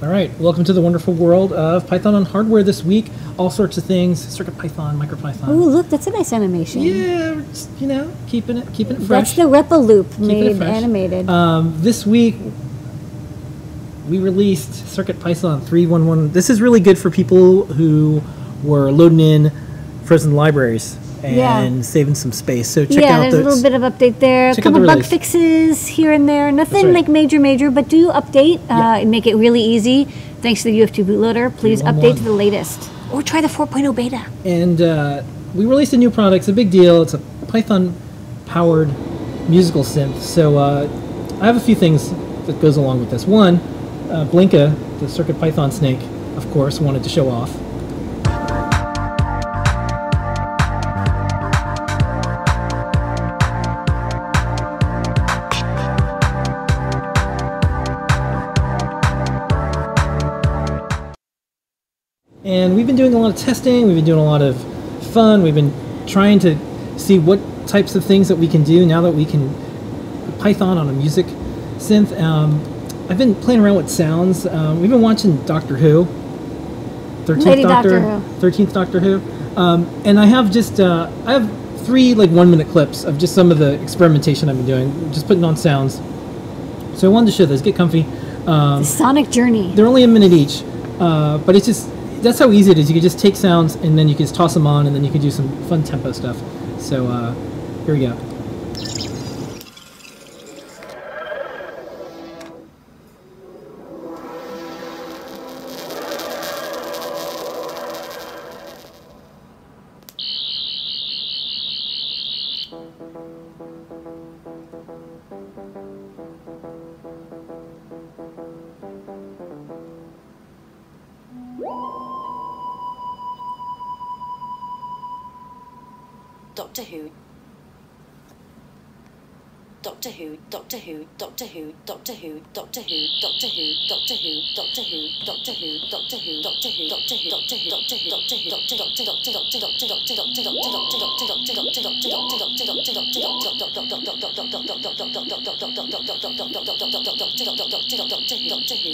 All right, welcome to the wonderful world of Python on hardware this week. All sorts of things, CircuitPython, micropython. Ooh, look, that's a nice animation. Yeah, just, keeping it fresh. That's the REPL loop made animated. This week, we released CircuitPython 3.11. This is really good for people who were loading in frozen libraries and saving some space. So check out there's a little bit of update there. A couple bug fixes here and there. Nothing like major, but do update and make it really easy. Thanks to the UF2 bootloader. Please update to the latest. Or try the 4.0 beta. And we released a new product. It's a big deal. It's a Python-powered musical synth. So I have a few things that goes along with this. One, Blinka, the CircuitPython snake, of course, wanted to show off. And we've been doing a lot of testing, we've been doing a lot of fun, we've been trying to see what types of things that we can do now that we can put Python on a music synth. I've been playing around with sounds. We've been watching Doctor Who, 13th Doctor Who. And I have just, I have 3 like 1-minute clips of just some of the experimentation I've been doing, just putting on sounds. So I wanted to show those, get comfy. The sonic journey. They're only a minute each, but it's just, that's how easy it is. You can just take sounds and then you can just toss them on and then you can do some fun tempo stuff. So here we go. Doctor Who. Doctor Who, Doctor Who, Doctor Who, Doctor Who, Doctor Who, Doctor Who, Doctor Who, Doctor Who, Doctor Who, Doctor Who, Doctor Who, Doctor Who, Doctor Who, Doctor Who, Doctor Who, Doctor Doctor Doctor Doctor Doctor Doctor Doctor Doctor Who.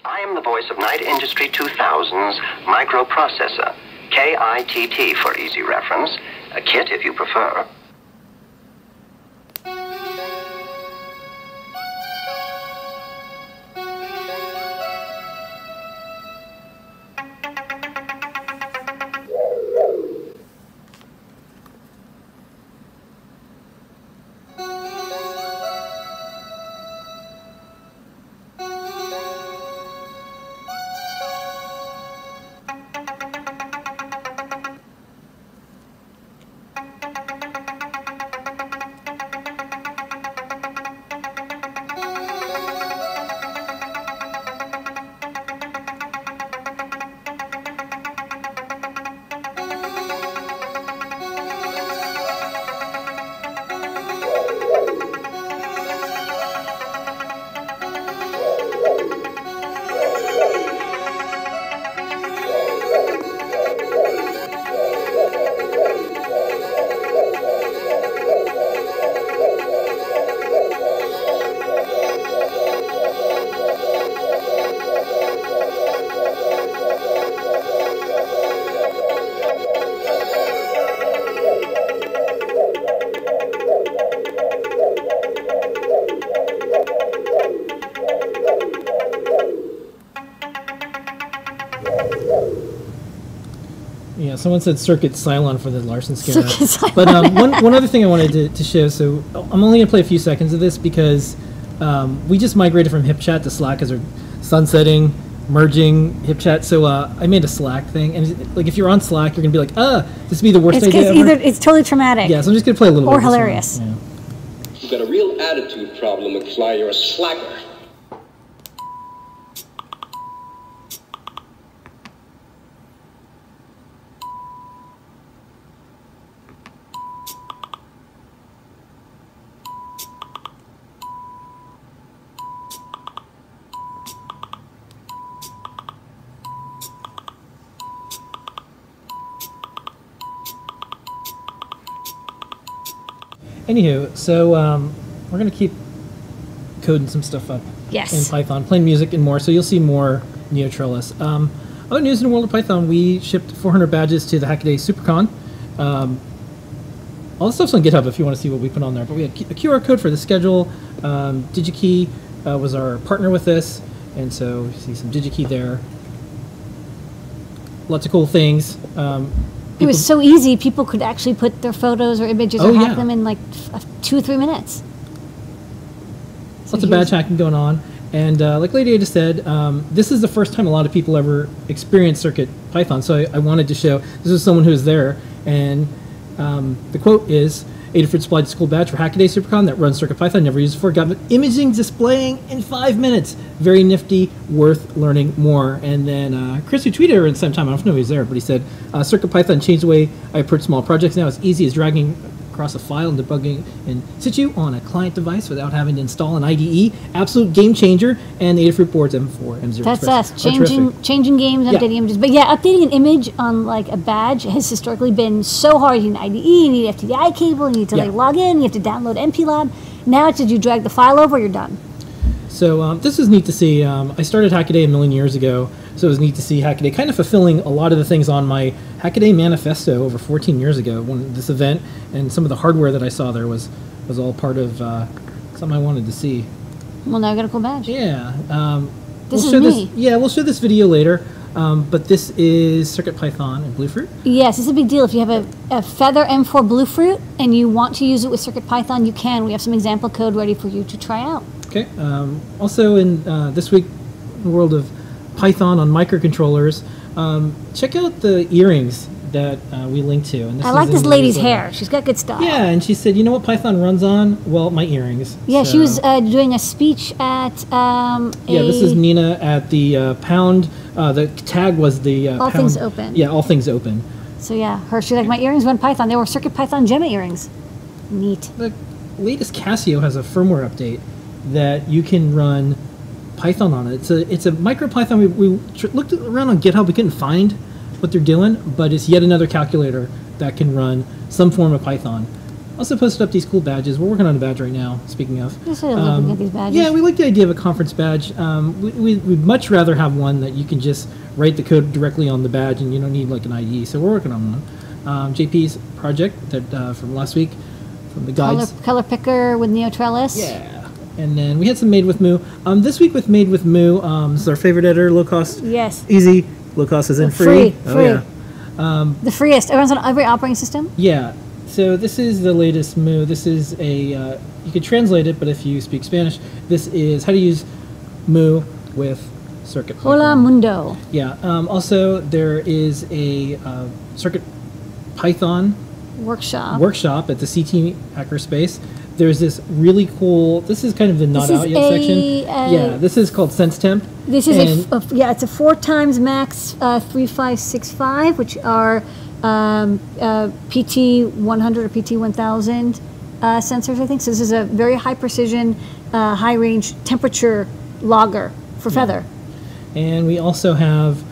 I am the voice of Knight Industry 2000's microprocessor, KITT for easy reference, a kit if you prefer. Yeah, someone said Circuit Cylon for the Larson scanner. But one other thing I wanted to show, so I'm only going to play a few seconds of this because we just migrated from HipChat to Slack as we're sunsetting. merging HipChat. So I made a Slack thing, and like if you're on Slack, you're gonna be like, this would be the worst idea ever. Either it's totally traumatic. Yeah, so I'm just gonna play a little bit. Or hilarious. Yeah. You've got a real attitude problem, McFly. You're a slacker. Anywho, so we're going to keep coding some stuff up in Python, playing music and more, so you'll see more Neo-Trellis. Other news in the world of Python, we shipped 400 badges to the Hackaday Supercon. All the stuff's on GitHub if you want to see what we put on there, but we had a QR code for the schedule. DigiKey was our partner with this, and so you see some DigiKey there. Lots of cool things. It was so easy, people could actually put their photos or images or hack them in like 2 or 3 minutes. So lots of badge hacking going on. And like Lady Ada said, this is the first time a lot of people ever experienced CircuitPython. So I wanted to show, this is someone who was there. And the quote is, Adafruit supplied a school badge for Hackaday Supercon that runs CircuitPython, never used before, got imaging displaying in 5 minutes. Very nifty, worth learning more. And then Chris, who tweeted at the same time, I don't know if he was there, but he said, CircuitPython changed the way I approach small projects now. It's easy as dragging across a file and debugging in situ on a client device without having to install an IDE. Absolute game changer. And the Adafruit boards M4, M0 That's Express us, changing games, updating images. But yeah, updating an image on like a badge has historically been so hard. You need an IDE, you need an FTDI cable, you need to like log in, you have to download MPLab. Now it's just you drag the file over, you're done. So this is neat to see. I started Hackaday a million years ago, so it was neat to see Hackaday kind of fulfilling a lot of the things on my Hackaday manifesto over 14 years ago when this event and some of the hardware that I saw there was all part of something I wanted to see. Well, now I got a cool badge. Yeah. This is me. We'll show this video later, but this is CircuitPython and Bluefruit. Yes, it's a big deal. If you have a Feather M4 Bluefruit and you want to use it with CircuitPython, you can. We have some example code ready for you to try out. Okay. Also in this week, in the world of Python on microcontrollers, check out the earrings that we linked to. And I like this lady's hair. She's got good style. Yeah, and she said, you know what Python runs on? Well, my earrings. Yeah, so. She was doing a speech at this is Nina at the Pound. The tag was the All Pound. Things Open. Yeah, All Things Open. So yeah, she's like, my earrings run Python. They were CircuitPython Gemma earrings. Neat. The latest Casio has a firmware update that you can run Python on it. It's a micropython. We looked around on GitHub. We couldn't find what they're doing, but it's yet another calculator that can run some form of Python. Also posted up these cool badges. We're working on a badge right now, speaking of. I love looking at these badges. Yeah, we like the idea of a conference badge. We'd much rather have one that you can just write the code directly on the badge and you don't need like an IDE. So we're working on one. JP's project that from last week, from the guides. Color picker with Neo-Trellis. Yeah. And then we had some Made with Moo. This week with Made with Moo, this is our favorite editor, low cost. Yes. Easy. Low cost is in free. Free. Yeah. The freest. It runs on every operating system? Yeah. So this is the latest Moo. This is a, you could translate it, but if you speak Spanish, this is how to use Moo with CircuitPython. Hola mundo. Yeah. Also, there is a CircuitPython workshop at the CT Hackerspace. There's this really cool, this is kind of the not out yet section. Yeah, this is called SenseTemp. This is it's a 4 times max 3565, which are PT100 or PT1000 sensors, I think. So this is a very high precision, high range temperature logger for Feather. And we also have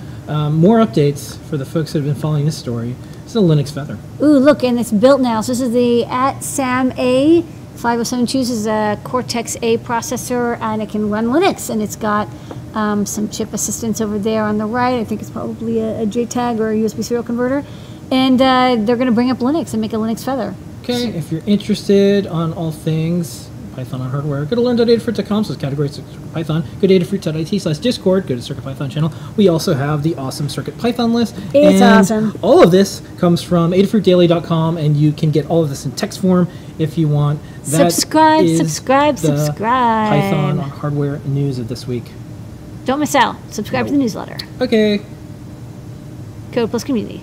more updates for the folks that have been following this story. This is a Linux Feather. Ooh, look, and it's built now. So this is the @SamA 507 chooses a Cortex-A processor, and it can run Linux, and it's got some chip assistance over there on the right. I think it's probably a JTAG or a USB serial converter. And they're going to bring up Linux and make a Linux Feather. Okay, if you're interested on all things Python on hardware, go to learn.adafruit.com, so it's category CircuitPython. Go to adafruit.it/discord, go to CircuitPython channel. We also have the awesome CircuitPython list. It's awesome. All of this comes from adafruitdaily.com, and you can get all of this in text form if you want. That subscribe. Python on hardware news of this week. Don't miss out. Subscribe to the newsletter. Okay. Code plus community.